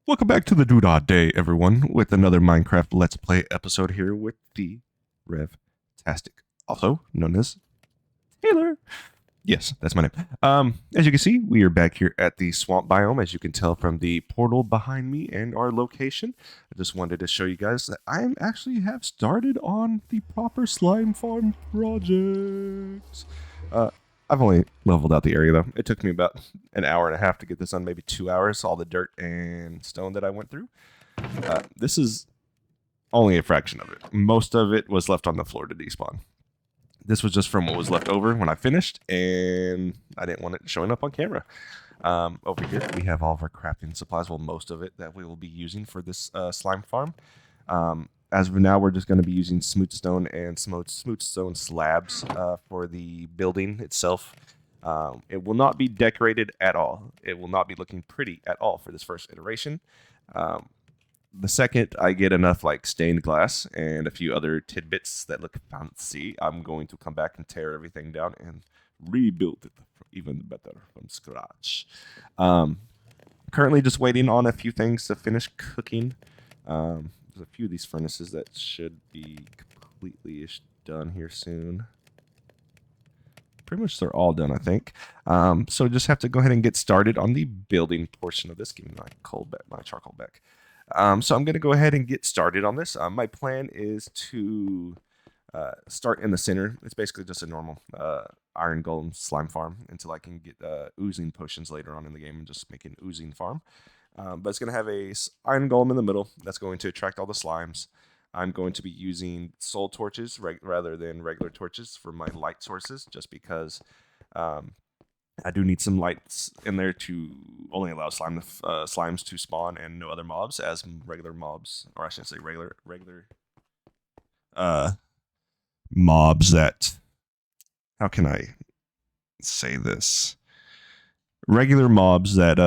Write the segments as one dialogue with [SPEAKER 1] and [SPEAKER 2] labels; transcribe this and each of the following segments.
[SPEAKER 1] Welcome back to the Doodah Day, everyone, with another Minecraft Let's Play episode here with the Rev-tastic, also known as Taylor. Yes, that's my name. As you can see, we are back here at the swamp biome, as you can tell from the portal behind me and our location. I just wanted to show you guys that I actually have started on the proper slime farm project. I've only leveled out the area though. It took me about an hour and a half to get this done, maybe 2 hours. All the dirt and stone that I went through. This is only a fraction of it. Most of it was left on the floor to despawn. This was just from what was left over when I finished, and I didn't want it showing up on camera. Over here, we have all of our crafting supplies. Well, most of it that we will be using for this slime farm. As of now, we're just going to be using smooth stone and smooth stone slabs for the building itself. It will not be decorated at all. It will not be looking pretty at all for this first iteration. The second I get enough like stained glass and a few other tidbits that look fancy, I'm going to come back and tear everything down and rebuild it even better from scratch. Currently just waiting on a few things to finish cooking. There's a few of these furnaces that should be completely done here soon. Pretty much they're all done, I think. So just have to go ahead and get started on the building portion of this. Give me my charcoal back. So I'm going to go ahead and get started on this. My plan is to start in the center. It's basically just a normal iron golem slime farm until I can get oozing potions later on in the game and just make an oozing farm. But it's going to have a iron golem in the middle that's going to attract all the slimes. I'm going to be using soul torches rather than regular torches for my light sources, just because I do need some lights in there to only allow slimes to spawn and no other mobs, as regular mobs, or I shouldn't say regular mobs that, how can I say this? Regular mobs that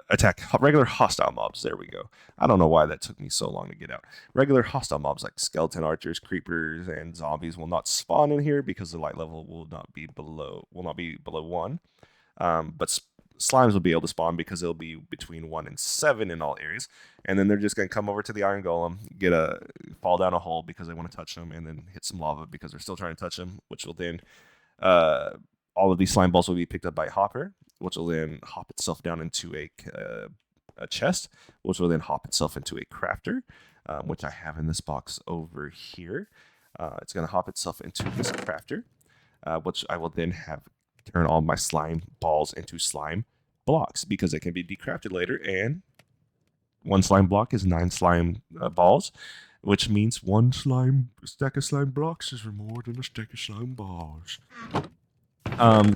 [SPEAKER 1] attack regular hostile mobs. There we go. I don't know why that took me so long to get out. Regular hostile mobs like skeleton archers, creepers, and zombies will not spawn in here because the light level will not be below 1. But slimes will be able to spawn because it'll be between 1 and 7 in all areas. And then they're just going to come over to the iron golem, fall down a hole because they want to touch them, and then hit some lava because they're still trying to touch them, which will then all of these slime balls will be picked up by Hopper, which will then hop itself down into a chest, which will then hop itself into a crafter, which I have in this box over here. It's going to hop itself into this crafter, which I will then have turn all my slime balls into slime blocks because it can be decrafted later. And one slime block is 9 slime balls, which means one stack of slime blocks is more than a stack of slime balls.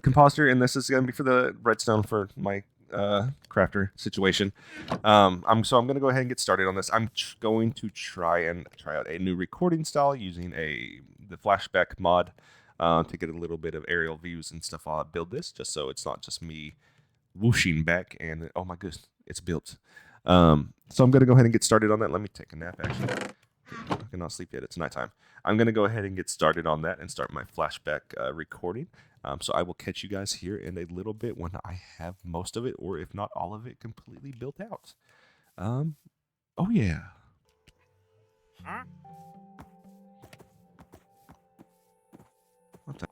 [SPEAKER 1] Compositor, and this is going to be for the redstone for my crafter situation. I'm going to go ahead and get started on this. I'm going to try out a new recording style using the flashback mod to get a little bit of aerial views and stuff while I build this, just so it's not just me whooshing back and oh my goodness, it's built. So I'm going to go ahead and get started on that. Let me take a nap, actually. I cannot sleep yet. It's nighttime. I'm going to go ahead and get started on that and start my flashback recording. So I will catch you guys here in a little bit when I have most of it, or if not all of it, completely built out. Oh yeah. Huh? What the?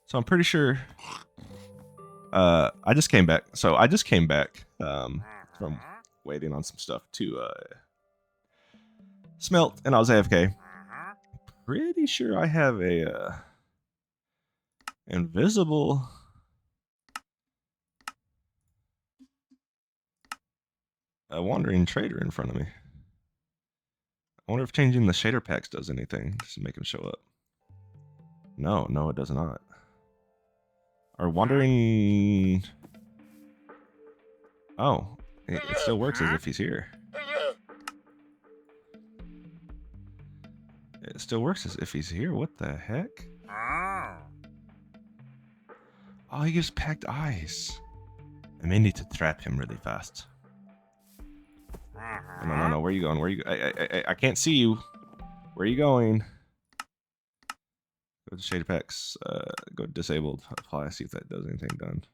[SPEAKER 1] So I'm pretty sure. I just came back. So I just came back from waiting on some stuff to smelt, and I was AFK. Pretty sure I have a invisible. A wandering trader in front of me. I wonder if changing the shader packs does anything to make him show up. No, it does not. Our wandering. Oh, it still works as if he's here. It still works as if he's here. What the heck? Oh, he just packed ice. I may need to trap him really fast. No. Where are you going? Where are you? I can't see you. Where are you going? Go to shader packs. Go disabled. Apply. See if that does anything done.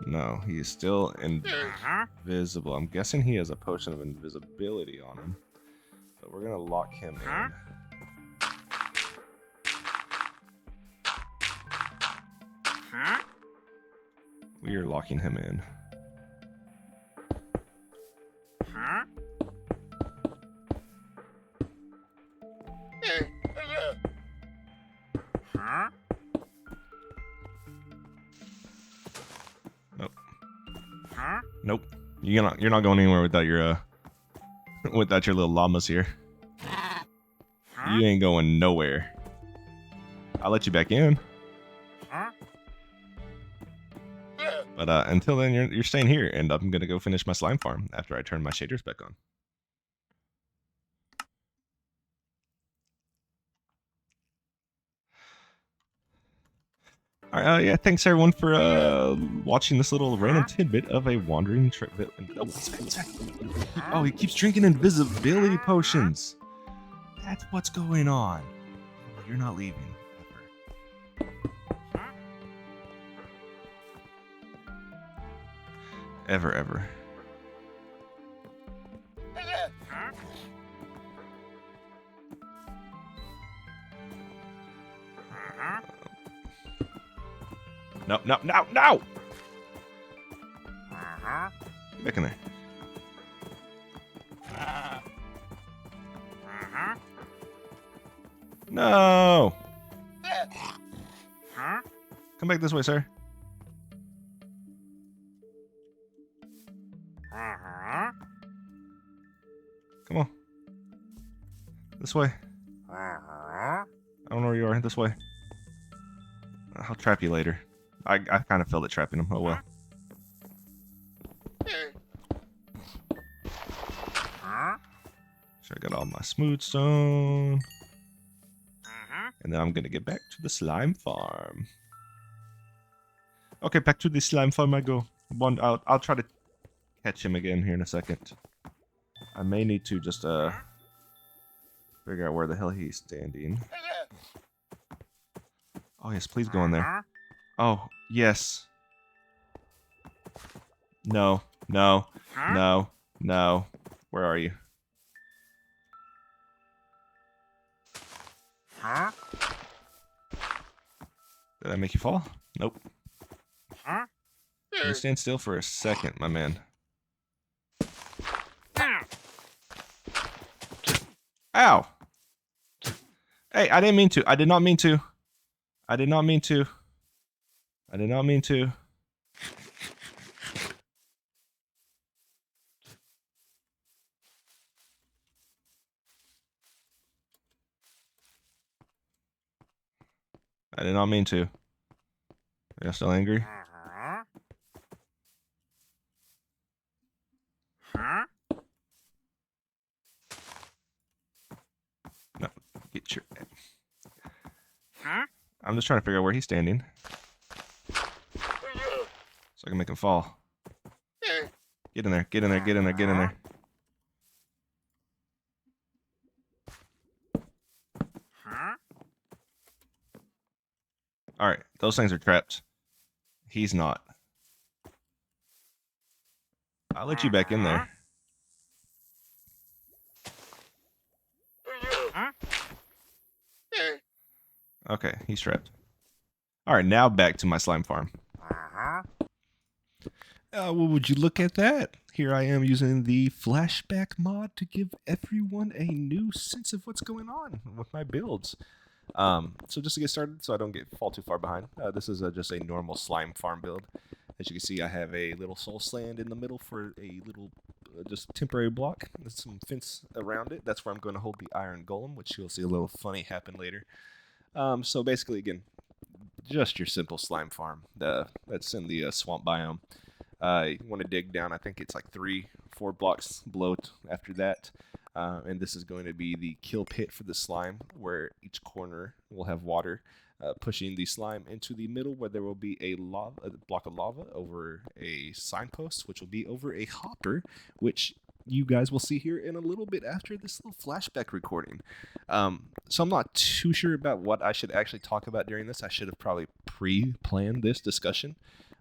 [SPEAKER 1] No, he's still invisible. I'm guessing he has a potion of invisibility on him. But we're gonna lock him in. We are locking him in. Nope. Nope. You're not going anywhere without your without your little llamas here. You ain't going nowhere. I'll let you back in. But until then, you're staying here, and I'm gonna go finish my slime farm after I turn my shaders back on. All right, yeah, thanks everyone for watching this little random tidbit of a wandering trip. Oh, he keeps drinking invisibility potions. That's what's going on. You're not leaving ever. Ever. No. Get back in there. No! Come back this way, sir. Come on. This way. I don't know where you are. This way. I'll trap you later. I kind of felt it trapping him. Oh well. So I got all my smooth stone. And then I'm gonna get back to the slime farm. Okay, back to the slime farm I go. I'll try to catch him again here in a second. I may need to just figure out where the hell he's standing. Oh yes, please go in there. Oh, yes. No. Where are you? Did that make you fall? Nope. Can you stand still for a second, my man? Ow! Hey, I didn't mean to. I did not mean to. I did not mean to. I did not mean to. I did not mean to. Are you still angry? No, get your... I'm just trying to figure out where he's standing. So I can make him fall. Get in there, get in there, get in there, get in there. Alright, those things are trapped. He's not. I'll let you back in there. Okay, he's trapped. Alright, now back to my slime farm. Well, would you look at that? Here I am using the flashback mod to give everyone a new sense of what's going on with my builds. So just to get started, so I don't fall too far behind, this is just a normal slime farm build. As you can see, I have a little soul sand in the middle for a little just temporary block. There's some fence around it. That's where I'm going to hold the iron golem, which you'll see a little funny happen later. So basically, again, just your simple slime farm. That's in the swamp biome. You want to dig down, I think it's like 3-4 blocks below after that. And this is going to be the kill pit for the slime, where each corner will have water pushing the slime into the middle, where there will be a block of lava over a signpost, which will be over a hopper, which you guys will see here in a little bit after this little flashback recording. So I'm not too sure about what I should actually talk about during this. I should have probably pre-planned this discussion.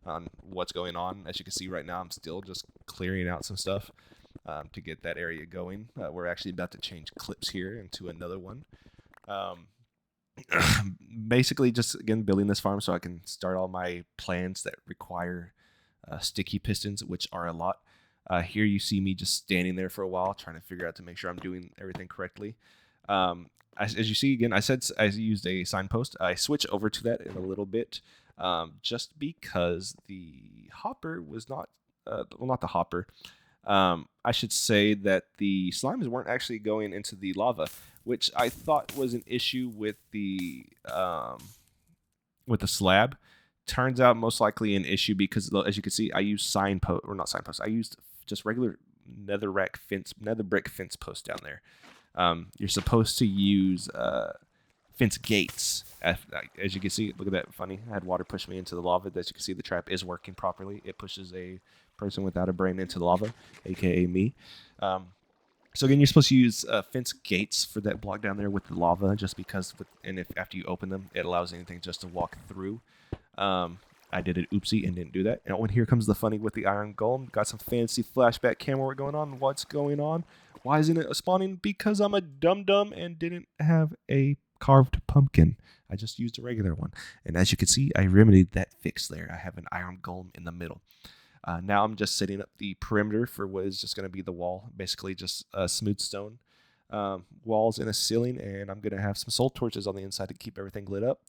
[SPEAKER 1] on what's going on. As you can see right now, I'm still just clearing out some stuff to get that area going. We're actually about to change clips here into another one. Basically, just again building this farm so I can start all my plans that require sticky pistons, which are a lot. Here you see me just standing there for a while trying to figure out to make sure I'm doing everything correctly. As you see, again, I used a signpost. I switch over to that in a little bit, just because the hopper was not, not the hopper. I should say that the slimes weren't actually going into the lava, which I thought was an issue with the slab. Turns out most likely an issue because, as you can see, I used signpost, or not signpost. I used just regular nether brick fence posts down there. You're supposed to use fence gates. As you can see, look at that, funny. I had water push me into the lava. As you can see, the trap is working properly. It pushes a person without a brain into the lava, aka me. So again, you're supposed to use fence gates for that block down there with the lava, just because, if after you open them, it allows anything just to walk through. I did an oopsie and didn't do that. And when here comes the funny with the iron golem, got some fancy flashback camera work going on. What's going on? Why isn't it spawning? Because I'm a dum-dum and didn't have a carved pumpkin. I just used a regular one. And as you can see, I remedied that fix there. I have an iron golem in the middle. Now I'm just setting up the perimeter for what is just going to be the wall. Basically just smooth stone walls and a ceiling. And I'm going to have some soul torches on the inside to keep everything lit up.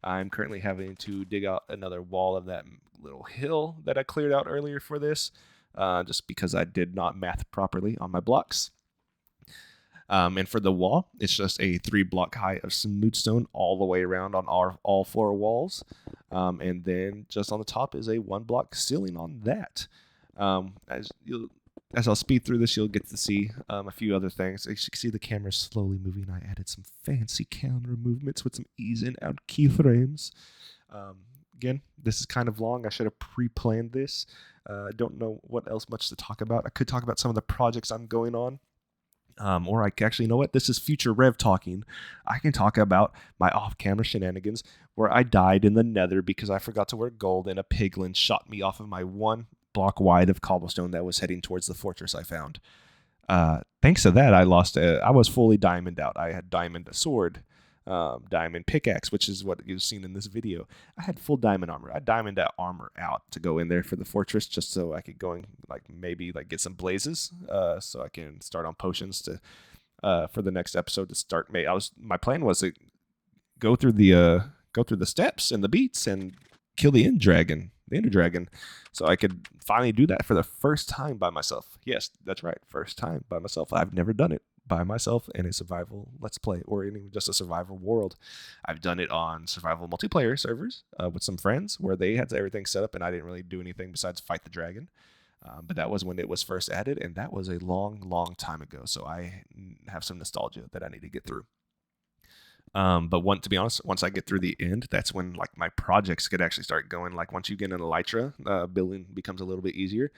[SPEAKER 1] I'm currently having to dig out another wall of that little hill that I cleared out earlier for this, just because I did not math properly on my blocks. And for the wall, it's just a 3-block height of smooth stone all the way around on all 4 walls. And then just on the top is a 1-block ceiling on that. As I'll speed through this, you'll get to see a few other things. As you can see, the camera's slowly moving. I added some fancy camera movements with some ease and out keyframes. Again, this is kind of long. I should have pre-planned this. I don't know what else much to talk about. I could talk about some of the projects I'm going on. Or I can actually, you know what? This is future Rev talking. I can talk about my off-camera shenanigans where I died in the nether because I forgot to wear gold and a piglin shot me off of my 1-block wide of cobblestone that was heading towards the fortress I found. Thanks to that, I was fully diamond out. I had diamond sword, diamond pickaxe, which is what you've seen in this video. I had full diamond armor. I diamond that armor out to go in there for the fortress, just so I could go and maybe get some blazes, so I can start on potions to for the next episode to start. My plan was to go through the steps and the beats and kill the ender dragon, so I could finally do that for the first time by myself. Yes, that's right, first time by myself. I've never done it by myself in a survival let's play or even just a survival world. I've done it on survival multiplayer servers with some friends where they had everything set up and I didn't really do anything besides fight the dragon. But that was when it was first added, and that was a long time ago. So I have some nostalgia that I need to get through. But to be honest, once I get through the end, that's when my projects could actually start going. Once you get an elytra, building becomes a little bit easier.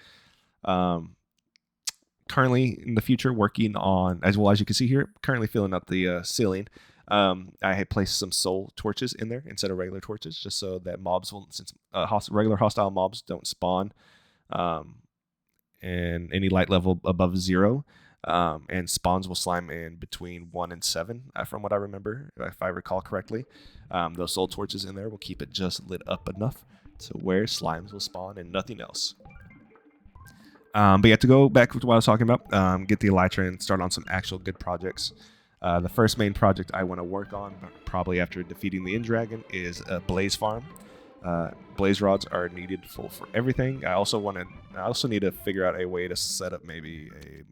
[SPEAKER 1] Currently in the future, working on, as you can see here, currently filling up the ceiling. I had placed some soul torches in there instead of regular torches, just so that mobs will, since regular hostile mobs don't spawn and any light level above 0. And spawns will slime in between 1 and 7, from what I remember, if I recall correctly. Those soul torches in there will keep it just lit up enough to where slimes will spawn and nothing else. But you have to go back to what I was talking about, get the elytra and start on some actual good projects. The first main project I want to work on, probably after defeating the end dragon, is a blaze farm. Blaze rods are needed for everything. I also need to figure out a way to set up maybe a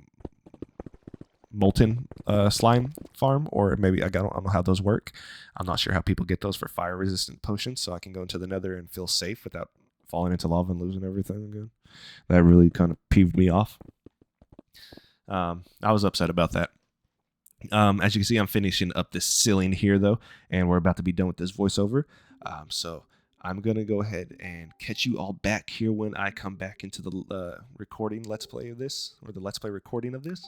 [SPEAKER 1] molten slime farm, or maybe I don't know how those work. I'm not sure how people get those for fire resistant potions, so I can go into the nether and feel safe without falling into lava and losing everything again. That really kind of peeved me off. I was upset about that. As you can see, I'm finishing up this ceiling here though, and we're about to be done with this voiceover. So I'm gonna go ahead and catch you all back here when I come back into the recording let's play of this, or the let's play recording of this.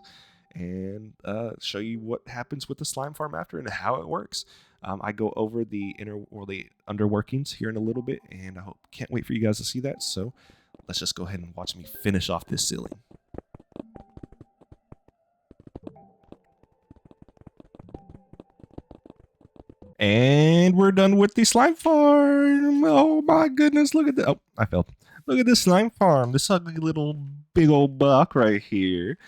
[SPEAKER 1] and show you what happens with the slime farm after and how it works. I go over the the underworkings here in a little bit, and can't wait for you guys to see that. So let's just go ahead and watch me finish off this ceiling. And we're done with the slime farm. Oh my goodness, look at that. Oh, I fell. Look at this slime farm. This ugly little big old block right here.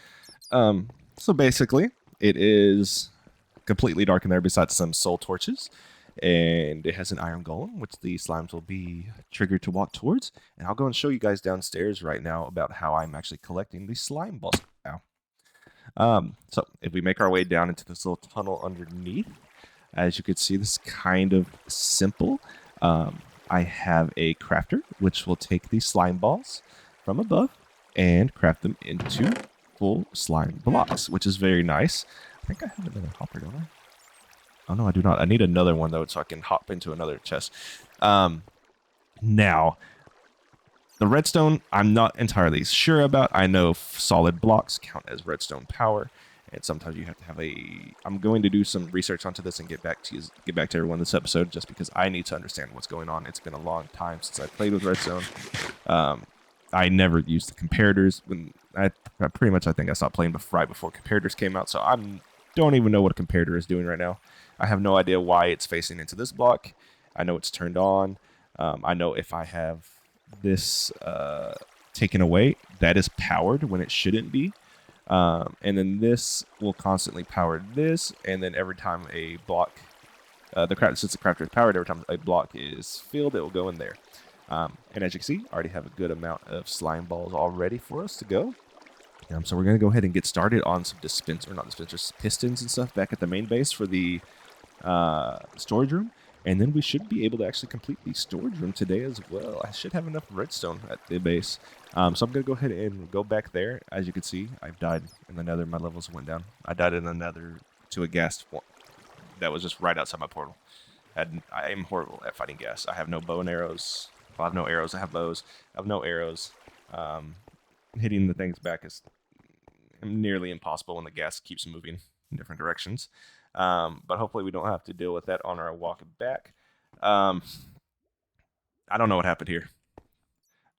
[SPEAKER 1] So basically, it is completely dark in there besides some soul torches. And it has an iron golem, which the slimes will be triggered to walk towards. And I'll go and show you guys downstairs right now about how I'm actually collecting these slime balls. Ow. So if we make our way down into this little tunnel underneath, as you can see, this is kind of simple. I have a crafter, which will take these slime balls from above and craft them into full slime blocks, which is very nice. I think I have another hopper, don't I? Oh, no, I do not. I need another one, though, so I can hop into another chest. Now, the redstone, I'm not entirely sure about. I know solid blocks count as redstone power. And sometimes you have to have I'm going to do some research onto this and get back to everyone this episode, just because I need to understand what's going on. It's been a long time since I played with Redstone. I never used the comparators when I think I stopped playing right before comparators came out. So I don't even know what a comparator is doing right now. I have no idea why it's facing into this block. I know it's turned on. I know if I have this taken away, that is powered when it shouldn't be. And then this will constantly power this, and then every time a block, since the crafter is powered, every time a block is filled, it will go in there. And as you can see, I already have a good amount of slime balls all ready for us to go. So we're going to go ahead and get started on some pistons and stuff back at the main base for the storage room. And then we should be able to actually complete the storage room today as well. I should have enough redstone at the base. So I'm going to go ahead and go back there. As you can see, I've died in the nether. My levels went down. I died in the nether to a ghast that was just right outside my portal. I am horrible at fighting ghast. I have no bow and arrows. Well, I have no arrows. I have bows. I have no arrows. Hitting the things back is nearly impossible when the ghast keeps moving in different directions. But hopefully we don't have to deal with that on our walk back. I don't know what happened here.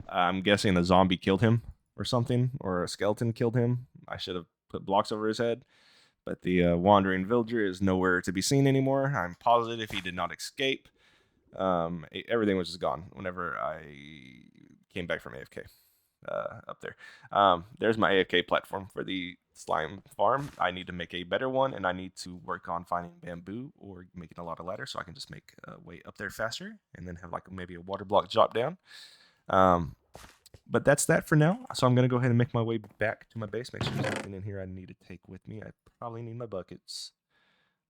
[SPEAKER 1] I'm guessing a zombie killed him or something, or a skeleton killed him. I should have put blocks over his head. But the wandering villager is nowhere to be seen anymore. I'm positive he did not escape. Everything was just gone whenever I came back from AFK. Up there. There's my AFK platform for the slime farm. I need to make a better one, and I need to work on finding bamboo or making a lot of ladders so I can just make a way up there faster, and then have like maybe a water block drop down. But that's that for now. So I'm gonna go ahead and make my way back to my base. Make sure there's nothing in here I need to take with me. I probably need my buckets.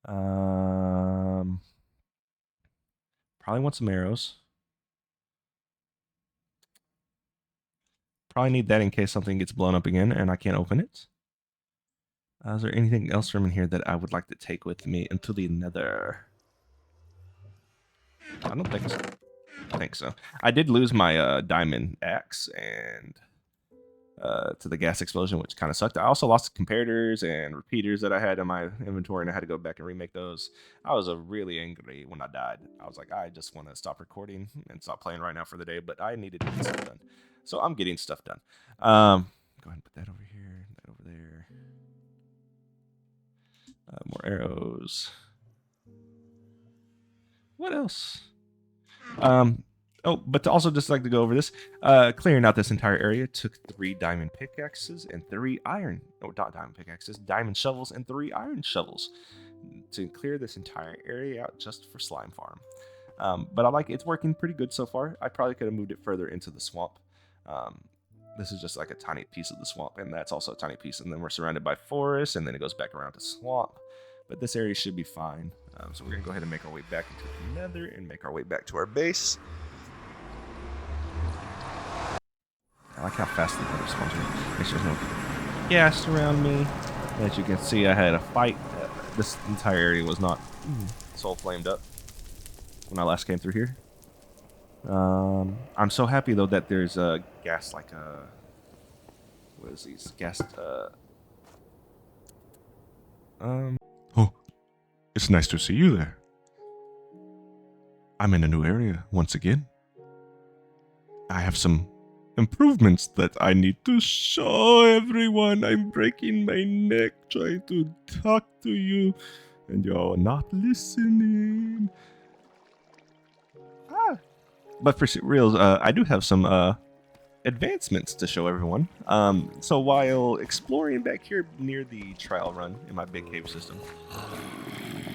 [SPEAKER 1] Probably want some arrows. Probably need that in case something gets blown up again and I can't open it. Is there anything else from in here that I would like to take with me into the nether? I don't think so. I think so. I did lose my diamond axe and to the gas explosion, which kind of sucked. I also lost comparators and repeaters that I had in my inventory, and I had to go back and remake those. I was really angry when I died. I was like, I just want to stop recording and stop playing right now for the day, but I needed to get stuff done. So I'm getting stuff done. Go ahead and put that over here, that over there. More arrows. What else? Oh, but to also just like to go over this, clearing out this entire area took 3 diamond pickaxes and 3 iron, not diamond pickaxes, diamond shovels and 3 iron shovels to clear this entire area out just for slime farm. But I like it's working pretty good so far. I probably could have moved it further into the swamp. This is just like a tiny piece of the swamp, and that's also a tiny piece. And then we're surrounded by forest, and then it goes back around to swamp. But this area should be fine. So we're going to go ahead and make our way back into the nether and make our way back to our base. I like how fast the nether spawns. Make sure there's no gas around me. As you can see, I had a fight. This entire area was not soul flamed up when I last came through here. I'm so happy though that there's gas, like what is these gas Oh, it's nice to see you there. I'm in a new area once again. I have some improvements that I need to show everyone. I'm breaking my neck trying to talk to you, and you're not listening. But for reals, I do have some advancements to show everyone. So while exploring back here near the trial run in my big cave system,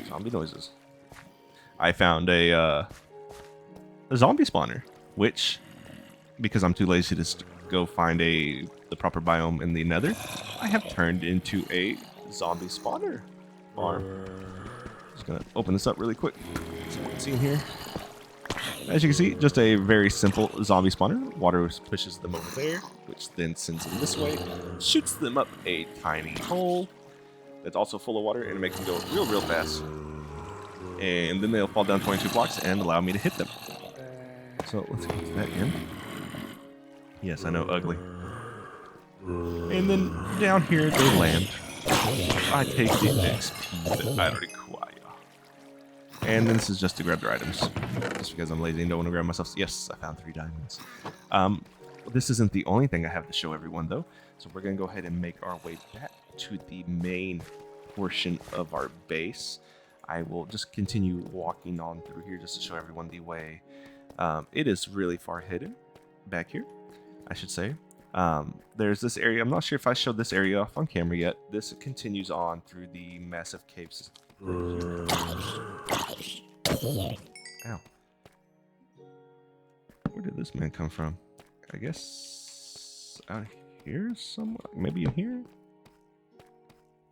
[SPEAKER 1] zombie noises, I found a zombie spawner, which, because I'm too lazy to go find the proper biome in the nether, I have turned into a zombie spawner farm. Just gonna open this up really quick. See what you can see in here. As you can see, just a very simple zombie spawner. Water pushes them over there, which then sends them this way, shoots them up a tiny hole that's also full of water, and it makes them go real fast. And then they'll fall down 22 blocks and allow me to hit them. So let's get to that end. Yes, I know, ugly. And then down here they land. I take the XP that I require. And then this is just to grab their items. Just because I'm lazy and don't want to grab myself. Yes, I found 3 diamonds. This isn't the only thing I have to show everyone, though. So we're going to go ahead and make our way back to the main portion of our base. I will just continue walking on through here just to show everyone the way. It is really far hidden back here, I should say. There's this area. I'm not sure if I showed this area off on camera yet. This continues on through the massive caves. Ow. Where did this man come from? I guess out here somewhere? Maybe in here?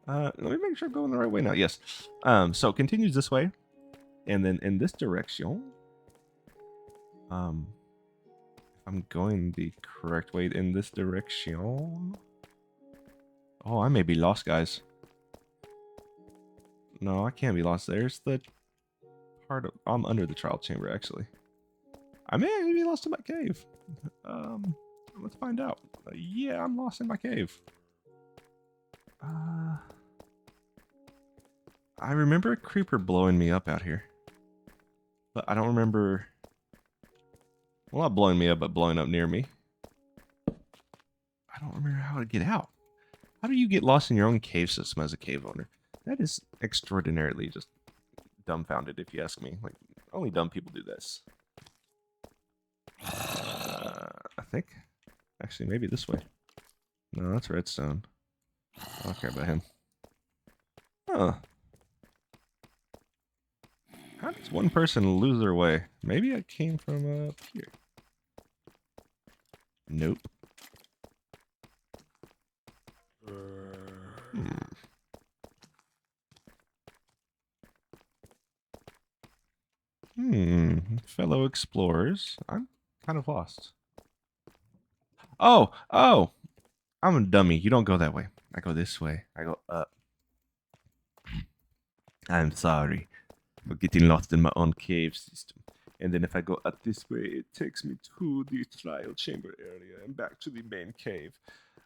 [SPEAKER 1] Let me make sure I'm going the right way now. Yes. So it continues this way. And then in this direction. I'm going the correct way in this direction. Oh, I may be lost, guys. No, I can't be lost. There's the part of... I'm under the trial chamber, actually. I may be lost in my cave. Let's find out. Yeah, I'm lost in my cave. I remember a creeper blowing me up out here. But I don't remember... Well, not blowing me up, but blowing up near me. I don't remember how to get out. How do you get lost in your own cave system as a cave owner? That is extraordinarily just dumbfounded, if you ask me. Like, only dumb people do this. I think. Actually, maybe this way. No, that's redstone. I don't care about him. Huh. How does one person lose their way? Maybe I came from up here. Nope. Fellow explorers. I'm kind of lost. Oh! I'm a dummy. You don't go that way. I go this way. I go up. I'm sorry for getting lost in my own cave system. And then if I go up this way, it takes me to the trial chamber area and back to the main cave.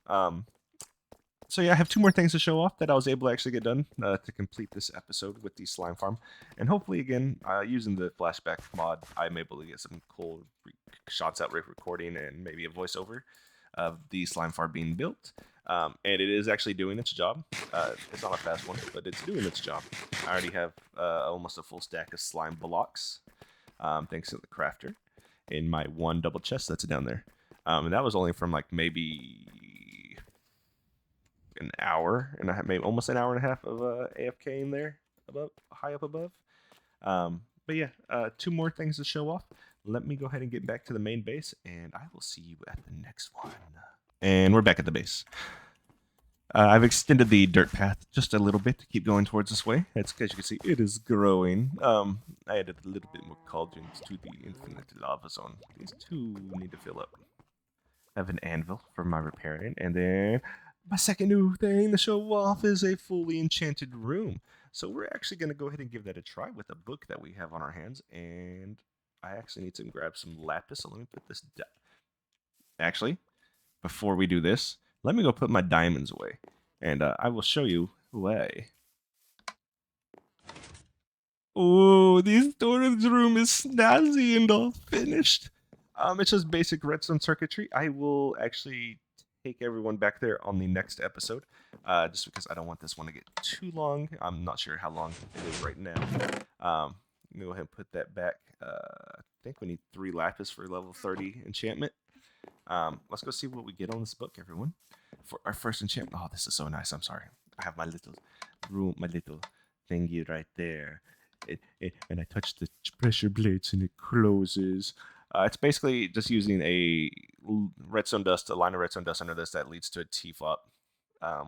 [SPEAKER 1] So yeah, I have 2 more things to show off that I was able to actually get done to complete this episode with the slime farm. And hopefully, again, using the flashback mod, I'm able to get some cool shots out recording and maybe a voiceover of the slime farm being built. And it is actually doing its job. It's not a fast one, but it's doing its job. I already have almost a full stack of slime blocks, thanks to the crafter, in my 1 double chest that's down there. And that was only from like maybe an hour and a half, maybe almost an hour and a half of AFK in there, high up above. But yeah, 2 more things to show off. Let me go ahead and get back to the main base, and I will see you at the next one. And we're back at the base. I've extended the dirt path just a little bit to keep going towards this way. As you can see, it is growing. I added a little bit more cauldrons to the infinite lava zone. These 2 need to fill up. I have an anvil for my repairing, and then my second new thing to show off is a fully enchanted room. So we're actually going to go ahead and give that a try with a book that we have on our hands, and I actually need to grab some lapis, so let me put this down. Actually, before we do this, let me go put my diamonds away, and I will show you why. Oh, the storage room is snazzy and all finished. It's just basic redstone circuitry. I will actually take everyone back there on the next episode, just because I don't want this one to get too long. I'm not sure how long it is right now. I'm gonna go ahead and put that back. I think we need 3 lapis for level 30 enchantment. Let's go see what we get on this book, everyone. For our first enchantment. Oh, this is so nice. I'm sorry. I have my little room, my little thingy right there. And I touch the pressure plates and it closes. It's basically just using a redstone dust, a line of redstone dust under this that leads to a T-flop,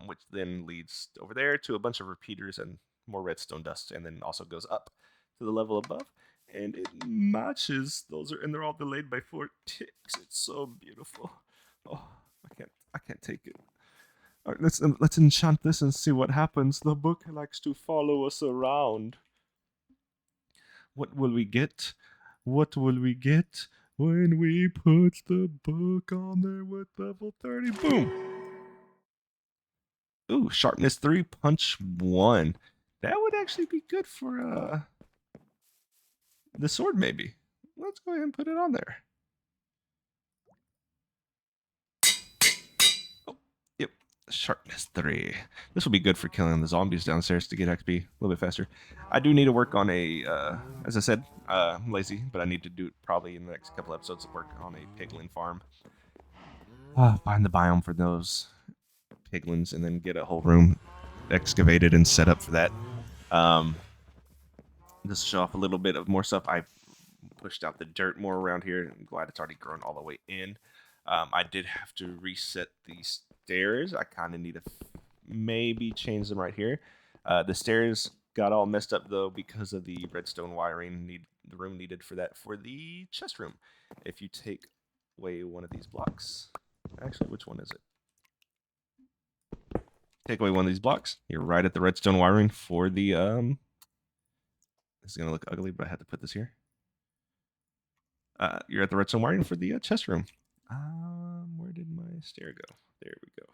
[SPEAKER 1] which then leads over there to a bunch of repeaters and more redstone dust, and then also goes up to the level above, and it matches. And they're all delayed by 4 ticks. It's so beautiful. Oh, I can't take it. All right, let's enchant this and see what happens. The book likes to follow us around. What will we get? What will we get when we put the book on there with level 30? Boom! Ooh, sharpness 3, punch 1. That would actually be good for the sword, maybe. Let's go ahead and put it on there. Oh, yep, sharpness 3. This will be good for killing the zombies downstairs to get XP a little bit faster. I do need to work on as I said, I'm lazy, but I need to do it probably in the next couple episodes of work on a piglin farm. Find the biome for those piglins and then get a whole room excavated and set up for that. Just to show off a little bit of more stuff. I've pushed out the dirt more around here. I'm glad it's already grown all the way in. I did have to reset the stairs. I kind of need to maybe change them right here. The stairs got all messed up though because of the redstone wiring the room needed for that for the chest room. If you take away one of these blocks, actually, which one is it? Take away one of these blocks, you're right at the redstone wiring for the this is gonna look ugly, but I had to put this here. You're at the redstone wiring for the chest room. Where did my stair go? There we go.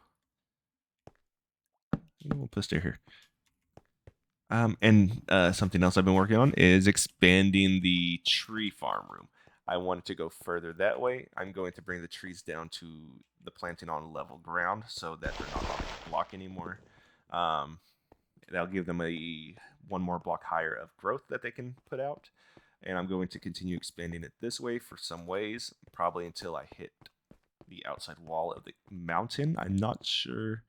[SPEAKER 1] We'll put a stair here. And something else I've been working on is expanding the tree farm room. I wanted to go further that way. I'm going to bring the trees down to the planting on level ground so that they're not on a block anymore. That'll give them one more block higher of growth that they can put out. And I'm going to continue expanding it this way for some ways, probably until I hit the outside wall of the mountain. I'm not sure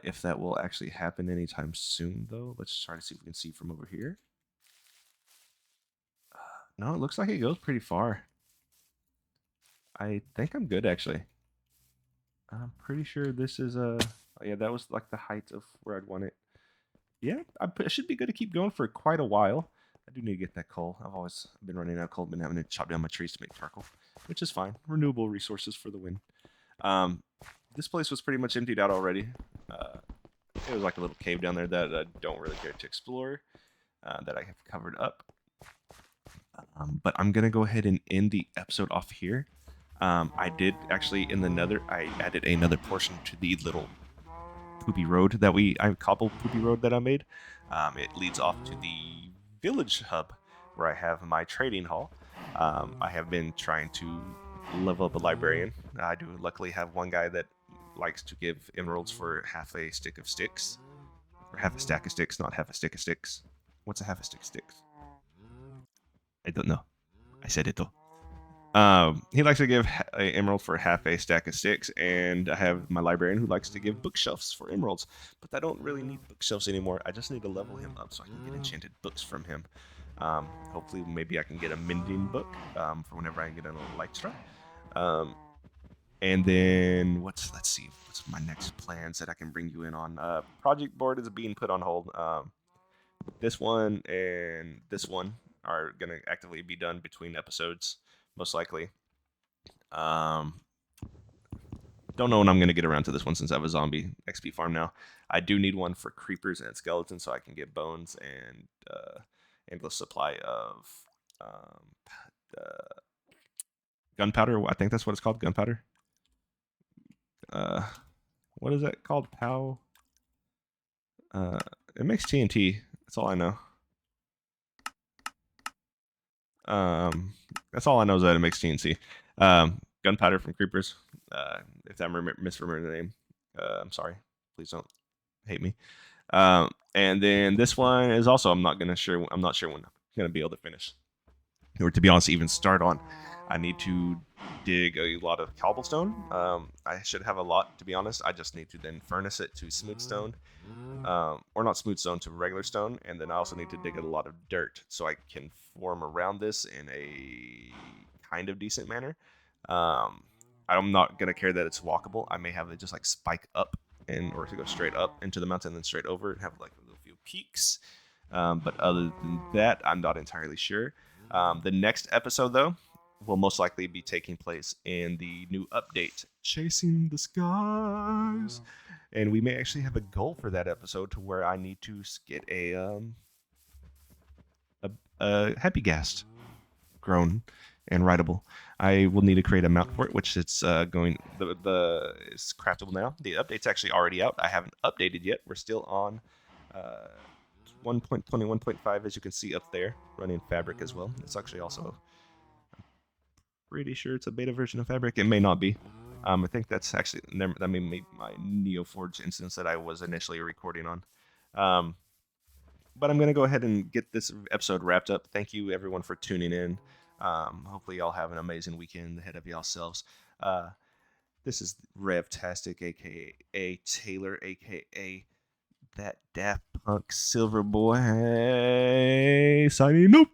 [SPEAKER 1] if that will actually happen anytime soon, though. Let's try to see if we can see from over here. No, it looks like it goes pretty far. I think I'm good, actually. I'm pretty sure this is oh yeah, that was like the height of where I'd want it. Yeah, I should be good to keep going for quite a while. I do need to get that coal. I've always been running out of coal, been having to chop down my trees to make charcoal, which is fine. Renewable resources for the win. This place was pretty much emptied out already. It was like a little cave down there that I don't really care to explore, that I have covered up. But I'm going to go ahead and end the episode off here. I did actually, in the nether, I added another portion to the little poopy road that I cobbled poopy road that I made. It leads off to the village hub where I have my trading hall. I have been trying to level up a librarian. I do luckily have one guy that likes to give emeralds for half a stick of sticks, or half a stack of sticks, not half a stick of sticks. What's a half a stick of sticks? I don't know. I said it though. He likes to give an emerald for half a stack of sticks, and I have my librarian who likes to give bookshelves for emeralds. But I don't really need bookshelves anymore. I just need to level him up so I can get enchanted books from him. Hopefully, maybe I can get a mending book for whenever I get an elytra. And then let's see, what's my next plans that I can bring you in on? Project board is being put on hold. This one and this one are gonna actively be done between episodes, most likely. Don't know when I'm gonna get around to this one since I have a zombie XP farm now. I do need one for creepers and skeletons so I can get bones and endless supply of gunpowder. I think that's what it's called, gunpowder. What is that called? Pow. It makes TNT. That's all I know. That's all I know is that it makes TNC. Gunpowder from Creepers. If I'm misremembering the name, I'm sorry. Please don't hate me. And then this one is also I'm not sure when I'm gonna be able to finish, or to be honest, even start on. I need to dig a lot of cobblestone. I should have a lot, to be honest. I just need to then furnace it to smooth stone, or not smooth stone, to regular stone, and then I also need to dig a lot of dirt so I can form around this in a kind of decent manner. I'm not gonna care that it's walkable. I may have it just like spike up or to go straight up into the mountain and then straight over and have like a little few peaks. But other than that, I'm not entirely sure. The next episode, though, will most likely be taking place in the new update, Chasing the Skies. And we may actually have a goal for that episode to where I need to get a Happy Ghast grown and writable. I will need to create a mount for it, which it's it's craftable now. The update's actually already out. I haven't updated yet. We're still on 1.21.5, as you can see up there, running Fabric as well. It's actually also, I'm pretty sure it's a beta version of Fabric. It may not be. I think that's actually, that may be my NeoForge instance that I was initially recording on. But I'm going to go ahead and get this episode wrapped up. Thank you, everyone, for tuning in. Hopefully, y'all have an amazing weekend ahead of yourselves. This is Revtastic, a.k.a. Taylor, a.k.a. that Daft Punk Silver Boy, signing up.